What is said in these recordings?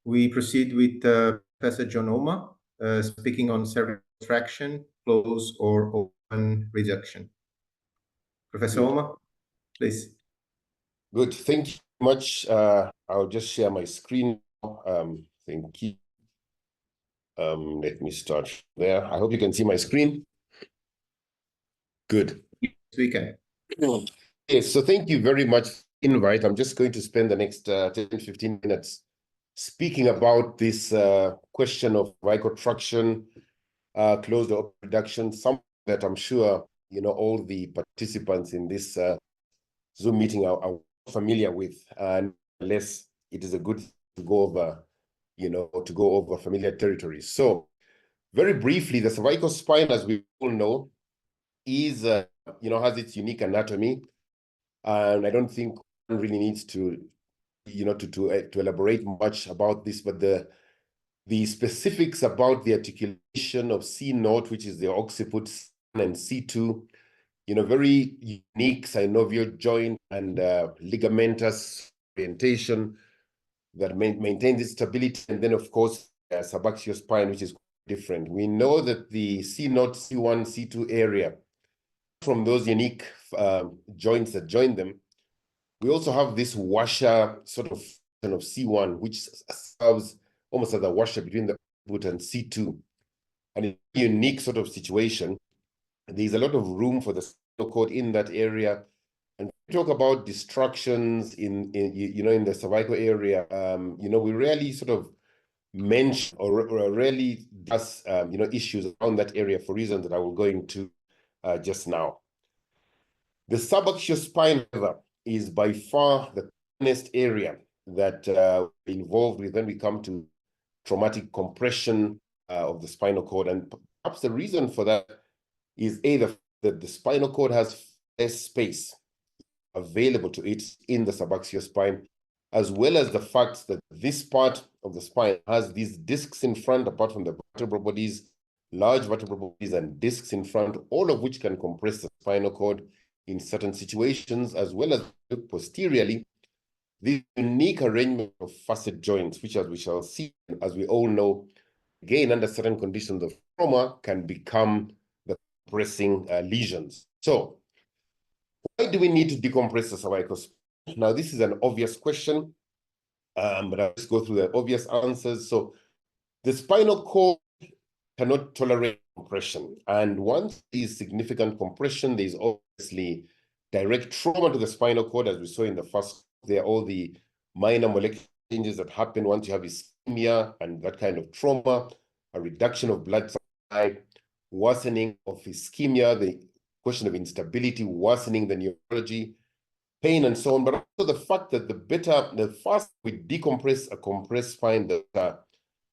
we proceed with Professor John Ouma, speaking on cervical traction, close or open reduction. Professor Ouma, please. Good. Thank you much. I'll just share my screen now. Thank you. Let me start there. I hope you can see my screen. Good. Yes, we can. Yes, so thank you very much for the invite. I'm just going to spend the next 10-15 minutes speaking about this question of cervical traction, closed or open reduction, something that I'm sure all the participants in this Zoom meeting are familiar with, and unless it is a good to go over, to go over familiar territories. So very briefly, the cervical spine, as we all know, is, has its unique anatomy. And I don't think one really needs to, to elaborate much about this, but the specifics about the articulation of C0, which is the occiput, and C2, very unique synovial joint and ligamentous orientation that maintains its stability. And then, of course, subaxial spine, which is different. We know that the C0, C1, C2 area, from those unique joints that join them, we also have this washer sort of C1, which serves almost as a washer between the occiput and C2. And in a unique sort of situation, there's a lot of room for the spinal cord in that area. And we talk about distractions in the cervical area. We rarely sort of mention or rarely discuss issues around that area for reasons that I will go into just now. The subaxial spine, however, is by far the commonest area that involved with when we come to traumatic compression of the spinal cord. And perhaps the reason for that is either that the spinal cord has less space available to it in the subaxial spine, as well as the fact that this part of the spine has these discs in front, apart from the vertebral bodies, large vertebral bodies and discs in front, all of which can compress the spinal cord in certain situations, as well as posteriorly, the unique arrangement of facet joints, which, as we shall see, as we all know, again, under certain conditions of trauma, can become the compressing lesions. So, why do we need to decompress the cervical spine? Now, this is an obvious question, but I'll just go through the obvious answers. So, the spinal cord cannot tolerate compression. And once there is significant compression, there is obviously direct trauma to the spinal cord, as we saw in the first. There are all the minor molecular changes that happen once you have ischemia and that kind of trauma, a reduction of blood supply, worsening of ischemia, the question of instability, worsening the neurology, pain, and so on. But also the fact that the faster we decompress a compressed spine, the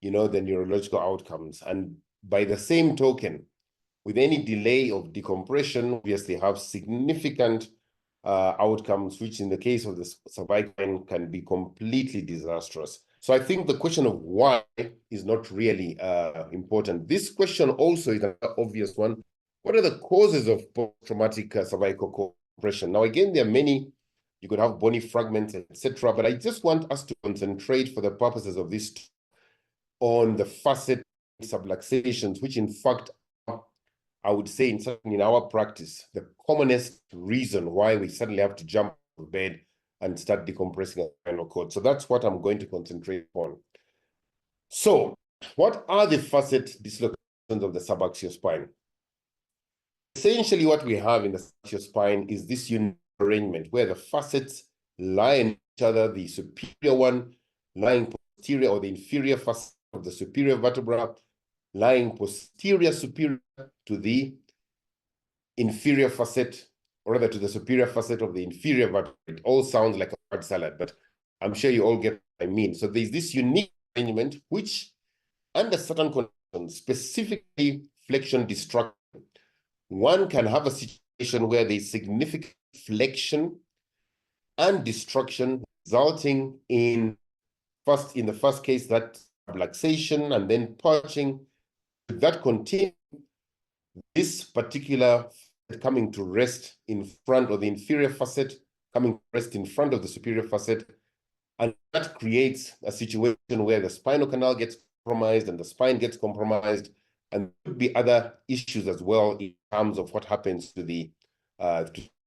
neurological outcomes. And by the same token, with any delay of decompression, obviously have significant outcomes, which in the case of the cervical can be completely disastrous. So I think the question of why is not really important. This question also is an obvious one. What are the causes of post-traumatic cervical compression? Now, again, there are many. You could have bony fragments, etc. But I just want us to concentrate for the purposes of this on the facet subluxations, which in fact, I would say in our practice, the commonest reason why we suddenly have to jump out of bed and start decompressing a spinal cord. So that's what I'm going to concentrate on. So what are the facet dislocations of the subaxial spine? Essentially, what we have in the subaxial spine is this unique arrangement where the facets lie in each other, the superior one lying posterior, or the inferior facet of the superior vertebra lying posterior superior to the inferior facet, or rather to the superior facet of the inferior vertebra. It all sounds like a word salad, but I'm sure you all get what I mean. So there's this unique arrangement which, under certain conditions, specifically flexion destruction, one can have a situation where there's significant flexion and destruction resulting in the first case, that subluxation and then purging. That continue, this particular coming to rest in front of the inferior facet, coming to rest in front of the superior facet, And that creates a situation where the spinal canal gets compromised and the spine gets compromised, and there could be other issues as well in terms of what happens to the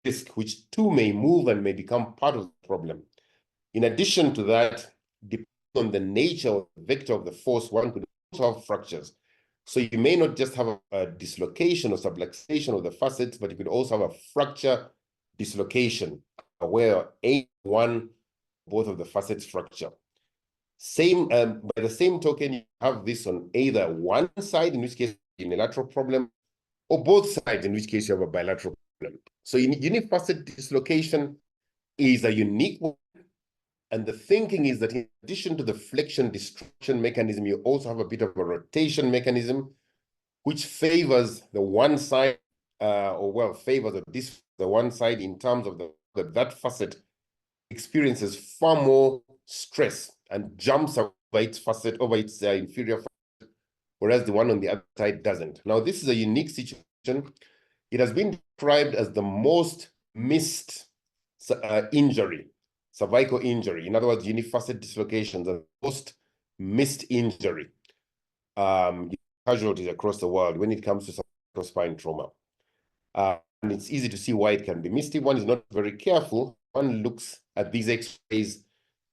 disc, which too may move and may become part of the problem. In addition to that, depending on the nature of the vector of the force, one could also have fractures. So you may not just have a dislocation or subluxation of the facets, but you could also have a fracture dislocation where one, both of the facets fracture. Same, by the same token, you have this on either one side, in which case unilateral problem, or both sides, in which case you have a bilateral problem. So unifacet dislocation is a unique one. And the thinking is that in addition to the flexion destruction mechanism, you also have a bit of a rotation mechanism, which favors the one side, favors the one side in terms of that facet experiences far more stress and jumps over its facet, over its inferior facet, whereas the one on the other side doesn't. Now, this is a unique situation. It has been described as the most missed injury, cervical injury. In other words, unifacet dislocations are the most missed injury casualties across the world when it comes to cervical spine trauma. And it's easy to see why it can be missed. If one is not very careful, one looks at these x-rays,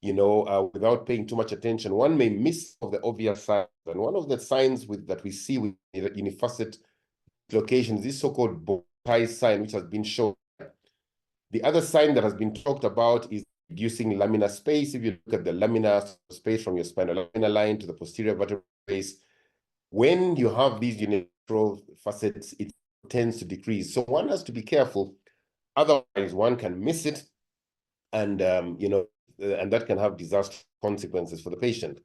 without paying too much attention, one may miss of the obvious signs. And one of the signs that we see with unifacet dislocations is this so-called bow tie sign, which has been shown. The other sign that has been talked about is reducing laminar space. If you look at the laminar space from your spinal laminar line to the posterior vertebral space, when you have these unilateral facets, it tends to decrease. So one has to be careful. Otherwise, one can miss it, and and that can have disastrous consequences for the patient.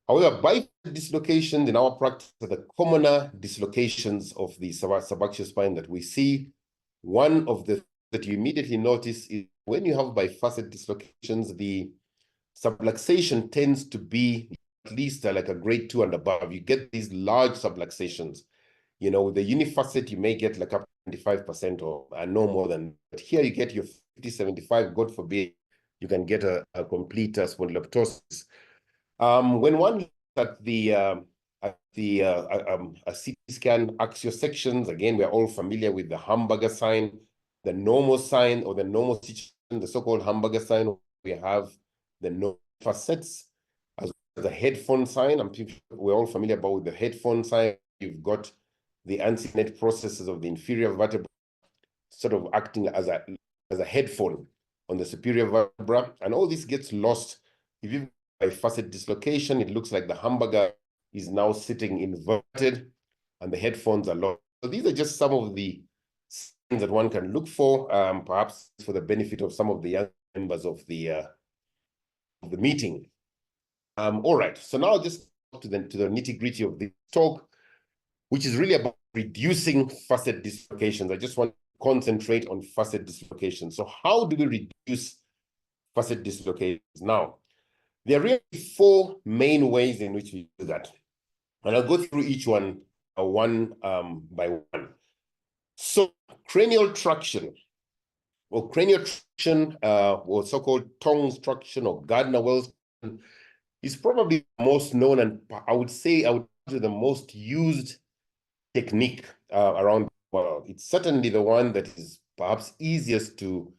However, bifid dislocations in our practice are the commoner dislocations of the subaxial spine that we see. One of the that you immediately notice is when you have bifacet dislocations, the subluxation tends to be at least like a grade 2 and above. You get these large subluxations. With the unifacet, you may get like up to 25% or no more than. But here you get your 50, 75, God forbid, you can get a complete spondyloptosis. When one looks at the CT scan axial sections, again, we're all familiar with the hamburger sign, the normal sign or the normal situation, the so-called hamburger sign. We have the no facets as well as the headphone sign. We're all familiar about the headphone sign. You've got the antenet processes of the inferior vertebra sort of acting as a headphone on the superior vertebra, and all this gets lost. If you have a facet dislocation, it looks like the hamburger is now sitting inverted and the headphones are lost. So these are just some of the signs that one can look for, perhaps for the benefit of some of the young members of the meeting. All right, so now I'll just go to the nitty-gritty of this talk, which is really about reducing facet dislocations. I just want to concentrate on facet dislocations. So how do we reduce facet dislocations? Now, there are really 4 main ways in which we do that. And I'll go through each one one by one. So cranial traction, or or so-called tongs traction, or Gardner-Wells, is probably the most known, and I would say the most used technique around the world. It's certainly the one that is perhaps easiest to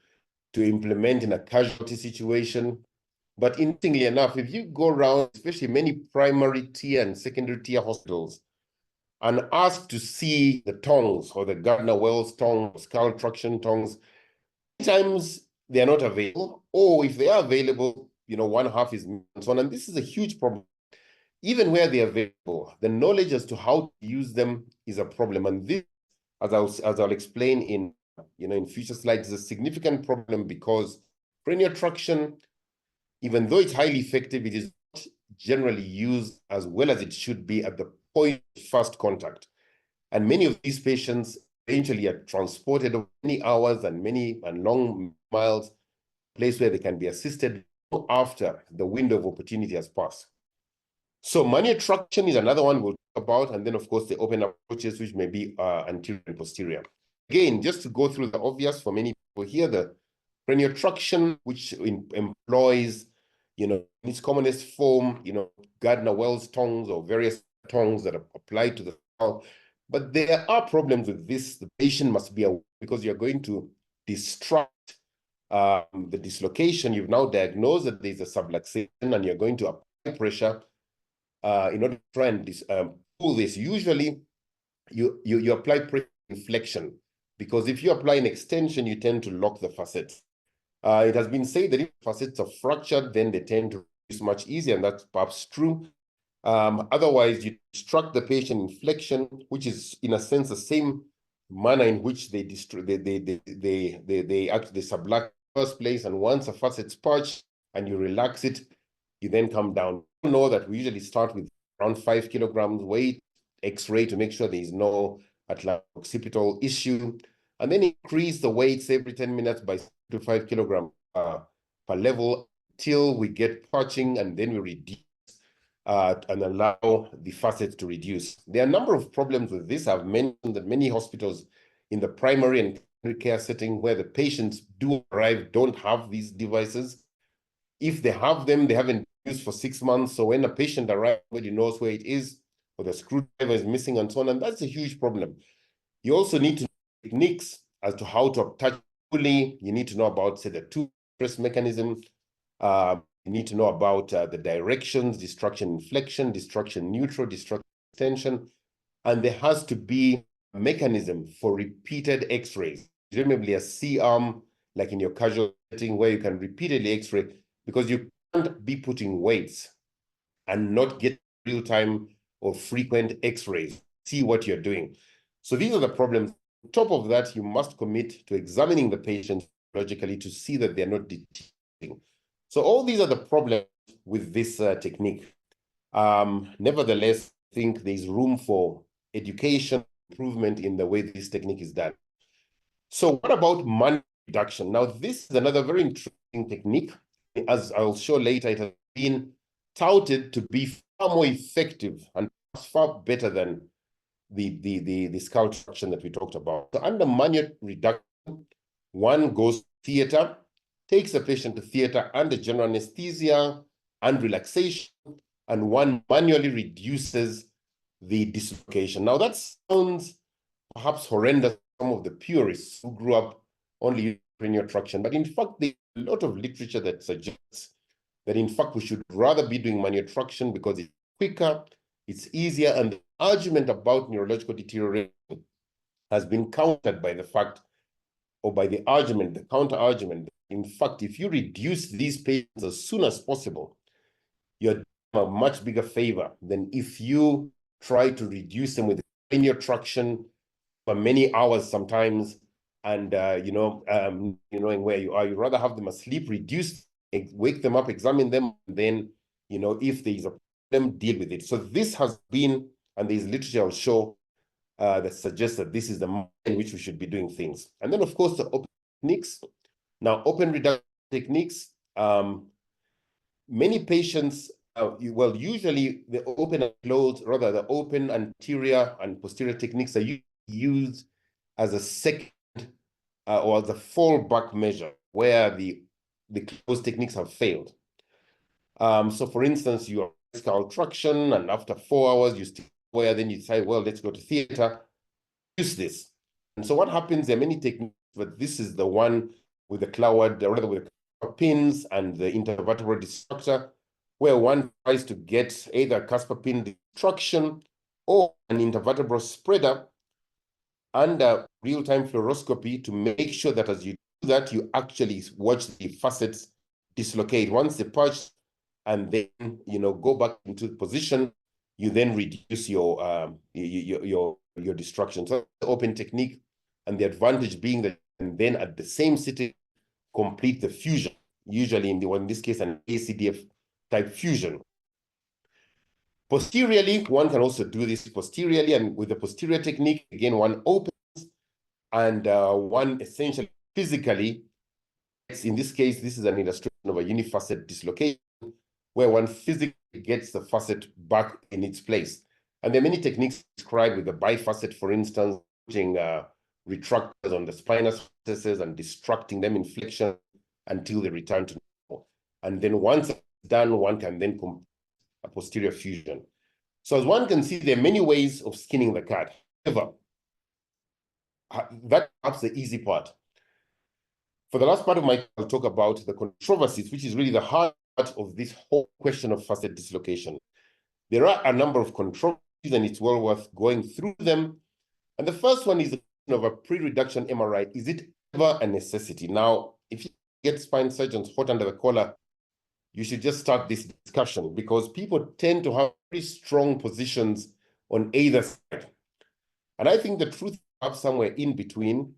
implement in a casualty situation. But interestingly enough, if you go around, especially many primary tier and secondary tier hospitals, and ask to see the tongs or the Gardner-Wells tongs, skull traction tongs, sometimes they are not available, or if they are available, one half is missing and so on. And this is a huge problem. Even where they are available, the knowledge as to how to use them is a problem. And this, as I'll explain in future slides, is a significant problem because cranial traction, even though it's highly effective, it is not generally used as well as it should be at the point of first contact. And many of these patients eventually are transported over many hours and long miles, place where they can be assisted after the window of opportunity has passed. So manual traction is another one we'll talk about, and then of course the open approaches, which may be anterior and posterior. Again, just to go through the obvious for many people here, the cranial traction, which employs in its commonest form, Gardner-Wells tongs or various tongs that are applied to the skull. But there are problems with this. The patient must be aware, because you're going to distract the dislocation. You've now diagnosed that there's a subluxation, and you're going to apply pressure in order to try and pull this. Usually, you apply pressure inflection, because if you apply an extension, you tend to lock the facets. It has been said that if facets are fractured, then they tend to reduce much easier, and that's perhaps true. Otherwise, you distract the patient in flexion, which is in a sense the same manner in which they actually sublux first place, and once a facet's purged and you relax it, you then come down. You know that we usually start with around 5 kilograms weight, X-ray to make sure there is no occipital issue, and then increase the weights every 10 minutes by 5 kilograms per level till we get purging, and then we reduce and allow the facets to reduce. There are a number of problems with this. I've mentioned that many hospitals in the primary and secondary care setting where the patients do arrive don't have these devices. If they have them, they haven't used for 6 months. So when a patient arrives, nobody knows where it is, or the screwdriver is missing and so on, and that's a huge problem. You also need to know techniques as to how to touch fully. You need to know about, say, the two-press mechanism. You need to know about the directions, distraction inflection, distraction neutral, distraction extension, and there has to be a mechanism for repeated X-rays, presumably a C-arm, like in your casual setting, where you can repeatedly X-ray, because you can't be putting weights and not get real-time or frequent X-rays, see what you're doing. So these are the problems. On top of that, you must commit to examining the patient logically to see that they're not deteriorating. So all these are the problems with this technique. Nevertheless, I think there's room for education, improvement in the way this technique is done. So what about manual reduction? Now, this is another very interesting technique. As I'll show later, it has been touted to be far more effective and far better than the skull reduction that we talked about. So under manual reduction, one goes to theater, takes the patient to theater under general anesthesia and relaxation, and one manually reduces the dislocation. Now that sounds perhaps horrendous to some of the purists who grew up only using cranial traction, but in fact there's a lot of literature that suggests that in fact we should rather be doing manual traction because it's quicker, it's easier, and the argument about neurological deterioration has been countered by the fact, or by the argument, the counter-argument. In fact, if you reduce these patients as soon as possible, you're doing a much bigger favor than if you try to reduce them with cranial traction for many hours sometimes, and knowing where you are. You'd rather have them asleep, reduce, wake them up, examine them, and then, if there is a problem, deal with it. So this has been, and there's literature I'll show, that suggests that this is the manner in which we should be doing things. And then, of course, the open techniques. Now, open reduction techniques, many patients, usually the open and closed, rather the open anterior and posterior techniques are used as a second or as a fallback measure where the closed techniques have failed. So, for instance, you are skull traction, and after 4 hours, you still where then you decide, well, let's go to theater, use this. And so what happens, there are many techniques, but this is the one with the cloud, rather with the pins and the intervertebral destructor, where one tries to get either Casper pin destruction or an intervertebral spreader under real-time fluoroscopy to make sure that as you do that, you actually watch the facets dislocate. Once they purge and then, go back into position, you then reduce your destruction. So the open technique, and the advantage being that and then at the same sitting complete the fusion, usually in this case an ACDF type fusion. Posteriorly, one can also do this posteriorly, and with the posterior technique, again, one opens and one essentially physically, in this case, this is an illustration of a unifacet dislocation, where one physically gets the facet back in its place. And there are many techniques described with the bifacet, for instance, putting retractors on the spinal surfaces and distracting them in flexion until they return to normal. And then once done, one can then complete a posterior fusion. So as one can see, there are many ways of skinning the cat. However, that's perhaps the easy part. For the last part of my, I'll talk about the controversies, which is really the heart of this whole question of facet dislocation. There are a number of controversies, and it's well worth going through them. And the first one is the question of a pre-reduction MRI. Is it ever a necessity? Now, if you get spine surgeons hot under the collar, you should just start this discussion, because people tend to have very strong positions on either side. And I think the truth is perhaps somewhere in between.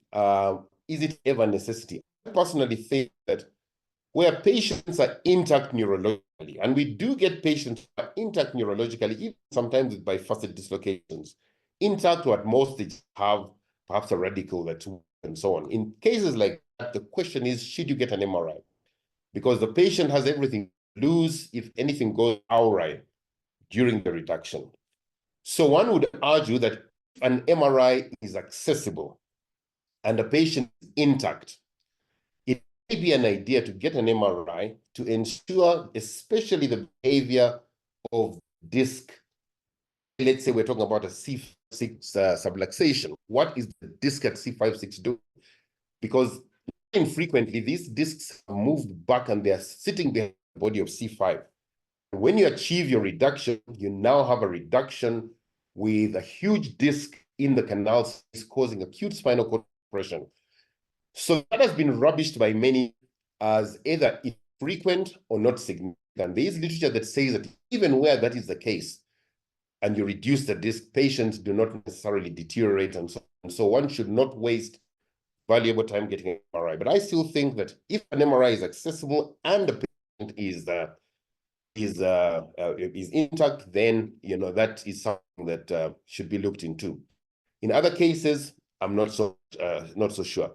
Is it ever a necessity? I personally think that where patients are intact neurologically, and we do get patients who are intact neurologically, even sometimes with bifacet dislocations, intact or at most they have perhaps a radical that's and so on. In cases like that, the question is, should you get an MRI? Because the patient has everything to lose if anything goes awry during the reduction. So one would argue that if an MRI is accessible and the patient is intact, it may be an idea to get an MRI to ensure, especially the behavior of disc. Let's say we're talking about a C5-6 subluxation. What is the disc at C5-6 doing? Because infrequently, these discs are moved back and they're sitting behind the body of C5. When you achieve your reduction, you now have a reduction with a huge disc in the canal space causing acute spinal cord compression. So that has been rubbished by many as either infrequent or not significant. There is literature that says that even where that is the case, and you reduce the disc, patients do not necessarily deteriorate, and so on. So one should not waste valuable time getting an MRI. But I still think that if an MRI is accessible and the patient is intact, then that is something that should be looked into. In other cases, I'm not so sure.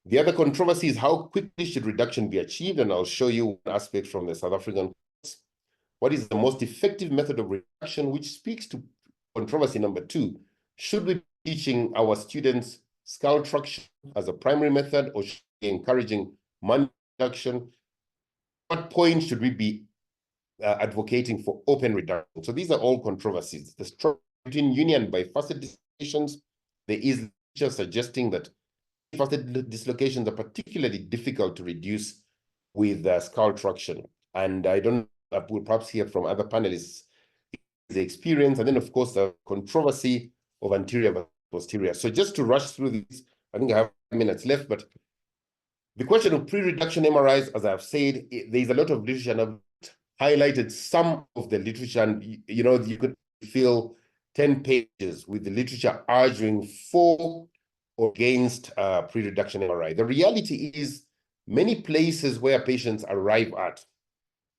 The other controversy is how quickly should reduction be achieved, and I'll show you one aspect from the South African. What is the most effective method of reduction, which speaks to controversy number 2? Should we be teaching our students skull traction as a primary method, or should we be encouraging manual reduction? What point should we be advocating for open reduction? So these are all controversies. The struggle between union and bifacet dislocations, there is literature suggesting that bifacet dislocations are particularly difficult to reduce with skull traction. And I don't know, we'll perhaps hear from other panelists the experience, and then of course the controversy of anterior versus posterior. So just to rush through this, I think I have 5 minutes left, but the question of pre-reduction MRIs, as I've said, there's a lot of literature, and I've highlighted some of the literature, and you could fill 10 pages with the literature arguing for or against pre-reduction MRI. The reality is many places where patients arrive at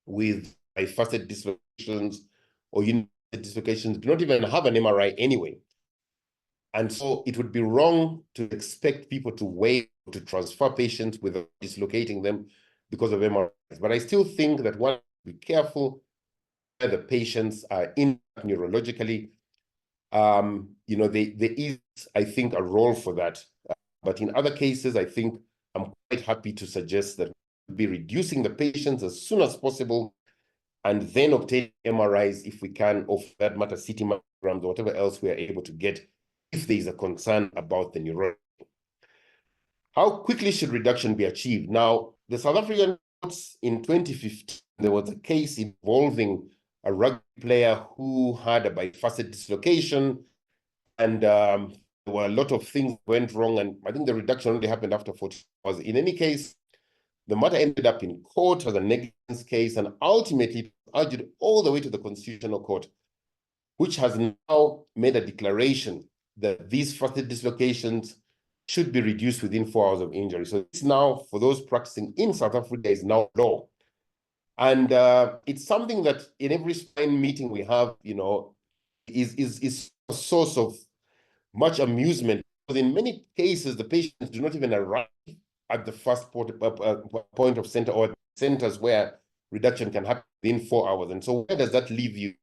with bifacet dislocations or dislocations do not even have an MRI anyway. And so it would be wrong to expect people to wait to transfer patients without dislocating them because of MRIs. But I still think that one should be careful where the patients are in neurologically. There is, I think, a role for that. But in other cases, I think I'm quite happy to suggest that we'll be reducing the patients as soon as possible, and then obtain MRIs if we can, or for that matter, CT mammograms or whatever else we are able to get if there is a concern about the neurology. How quickly should reduction be achieved? Now, the South African courts in 2015, there was a case involving a rugby player who had a bifacet dislocation, and there were a lot of things went wrong, and I think the reduction only happened after 40 hours. In any case, the matter ended up in court as a negligence case, and ultimately argued all the way to the Constitutional Court, which has now made a declaration that these facet dislocations should be reduced within 4 hours of injury. So it's now, for those practicing in South Africa, is now law. And it's something that in every spine meeting we have, is a source of much amusement. Because in many cases, the patients do not even arrive at the first point of center or centers where reduction can happen within 4 hours. And so where does that leave you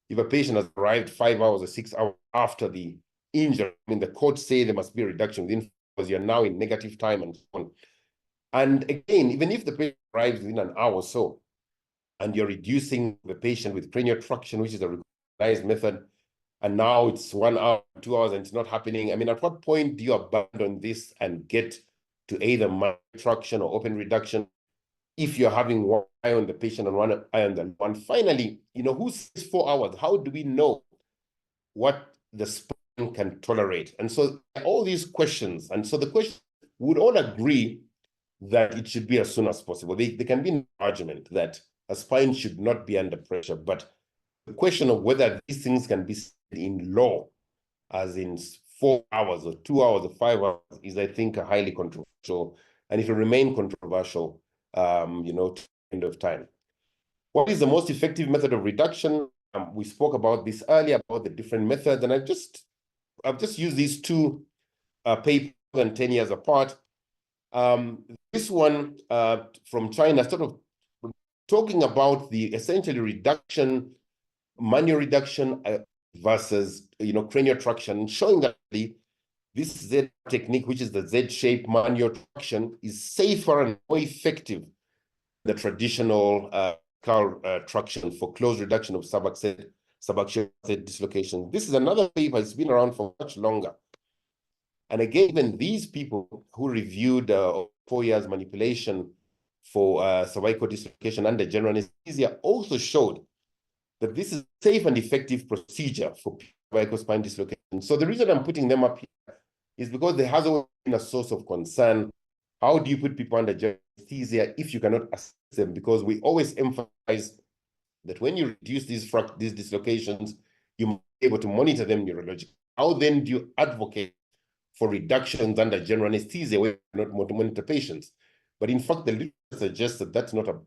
if a patient has arrived 5 hours or 6 hours after the injury? I mean, the courts say there must be a reduction within 4 hours. You're now in negative time and so on. And again, even if the patient arrives within an hour or so, and you're reducing the patient with cranial traction, which is a recognized method, and now it's 1 hour, 2 hours, and it's not happening. I mean, at what point do you abandon this and get to either minor traction or open reduction if you're having one eye on the patient and one eye on the one? Finally, you know, who says 4 hours? How do we know what the spine can tolerate? And so all these questions, and so the question would all agree that it should be as soon as possible. There can be no argument that a spine should not be under pressure, but the question of whether these things can be said in law, as in 4 hours or 2 hours or 5 hours, is, I think, a highly controversial, and it will remain controversial, you know, to the end of time. What is the most effective method of reduction? We spoke about this earlier, about the different methods, and I've just used these two papers and 10 years apart. This one from China, sort of talking about the essentially reduction, manual reduction versus, you know, cranial traction, showing that this Z technique, which is the Z-shaped manual traction, is safer and more effective than the traditional traction for close reduction of subaxial dislocation. This is another paper. It's been around for much longer. And again, even these people who reviewed 4 years manipulation for cervical dislocation under general anesthesia also showed that this is a safe and effective procedure for cervical spine dislocation. So the reason I'm putting them up here is because there has always been a source of concern. How do you put people under general anesthesia if you cannot assess them? Because we always emphasize that when you reduce these dislocations, you must be able to monitor them neurologically. How then do you advocate for reductions under general anesthesia where you cannot monitor patients? But in fact, the literature suggests that that's not an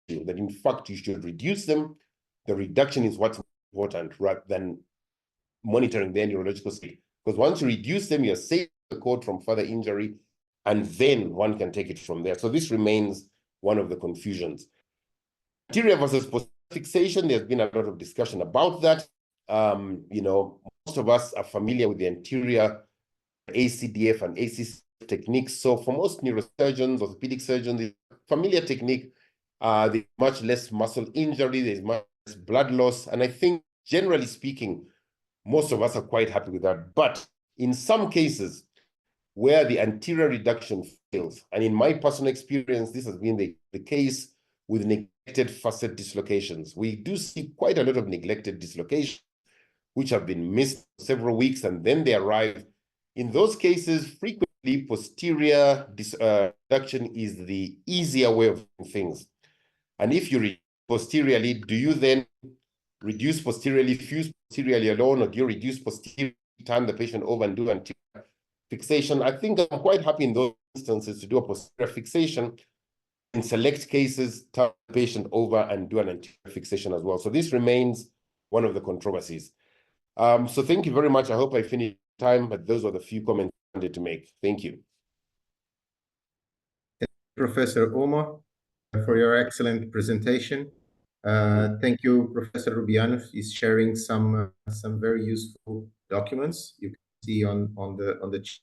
issue, that in fact you should reduce them. The reduction is what's important rather than monitoring their neurological state. Because once you reduce them, you're saving the cord from further injury, and then one can take it from there. So this remains one of the confusions. Anterior versus posterior fixation, there's been a lot of discussion about that. You know, most of us are familiar with the anterior ACDF and ACC techniques. So for most neurosurgeons, orthopedic surgeons, it's a familiar technique. There's much less muscle injury, there's much less blood loss. And I think, generally speaking, most of us are quite happy with that. But in some cases where the anterior reduction fails, and in my personal experience, this has been the case with neglected facet dislocations. We do see quite a lot of neglected dislocations, which have been missed for several weeks, and then they arrive. In those cases, frequently posterior reduction is the easier way of doing things. And if you reduce posteriorly, do you then reduce posteriorly, fuse posteriorly alone, or do you reduce posteriorly, turn the patient over and do anterior fixation? I think I'm quite happy in those instances to do a posterior fixation. In select cases, turn the patient over and do an anterior fixation as well. So this remains one of the controversies. So thank you very much. I hope I finished time, but those are the few comments I wanted to make. Thank you. Professor Ouma, for your excellent presentation. Thank you, Professor Rubiano. He's sharing some very useful documents. You can see on the chat